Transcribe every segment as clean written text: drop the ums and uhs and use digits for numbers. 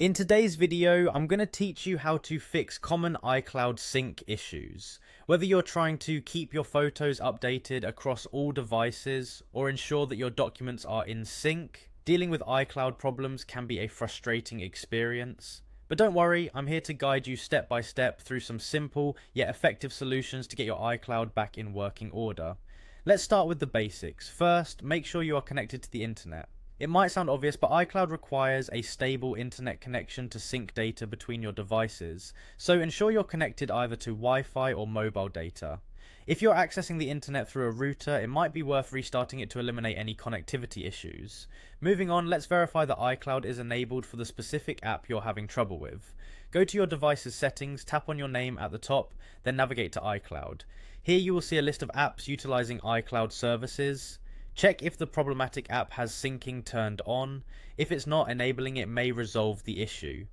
In today's video, I'm going to teach you how to fix common iCloud sync issues. Whether you're trying to keep your photos updated across all devices or ensure that your documents are in sync, dealing with iCloud problems can be a frustrating experience. But don't worry, I'm here to guide you step by step through some simple yet effective solutions to get your iCloud back in working order. Let's start with the basics. First, make sure you are connected to the internet. It might sound obvious, but iCloud requires a stable internet connection to sync data between your devices, so ensure you're connected either to Wi-Fi or mobile data. If you're accessing the internet through a router, it might be worth restarting it to eliminate any connectivity issues. Moving on, let's verify that iCloud is enabled for the specific app you're having trouble with. Go to your device's settings, tap on your name at the top, then navigate to iCloud. Here you will see a list of apps utilizing iCloud services. Check if the problematic app has syncing turned on. If it's not, enabling it may resolve the issue.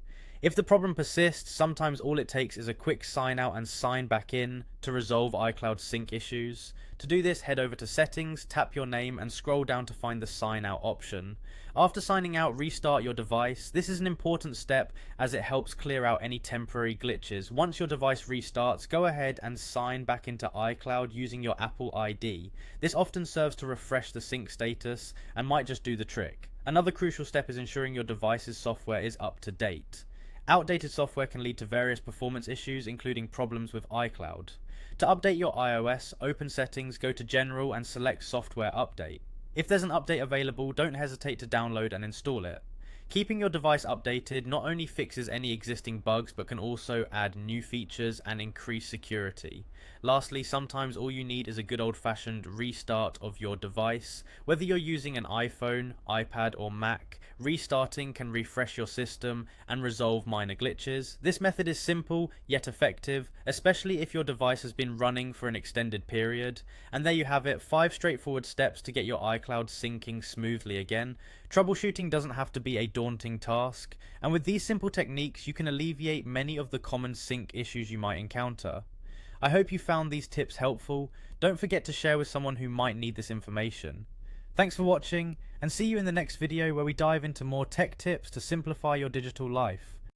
If the problem persists, sometimes all it takes is a quick sign out and sign back in to resolve iCloud sync issues. To do this, head over to Settings, tap your name and scroll down to find the sign out option. After signing out, restart your device. This is an important step as it helps clear out any temporary glitches. Once your device restarts, go ahead and sign back into iCloud using your Apple ID. This often serves to refresh the sync status and might just do the trick. Another crucial step is ensuring your device's software is up to date. Outdated software can lead to various performance issues, including problems with iCloud. To update your iOS, open Settings, go to General and select Software Update. If there's an update available, don't hesitate to download and install it. Keeping your device updated not only fixes any existing bugs, but can also add new features and increase security. Lastly, sometimes all you need is a good old-fashioned restart of your device. Whether you're using an iPhone, iPad or Mac, restarting can refresh your system and resolve minor glitches. This method is simple yet effective, especially if your device has been running for an extended period. And there you have it, 5 straightforward steps to get your iCloud syncing smoothly again. Troubleshooting doesn't have to be a daunting task, and with these simple techniques you can alleviate many of the common sync issues you might encounter. I hope you found these tips helpful. Don't forget to share with someone who might need this information. Thanks for watching, and see you in the next video where we dive into more tech tips to simplify your digital life.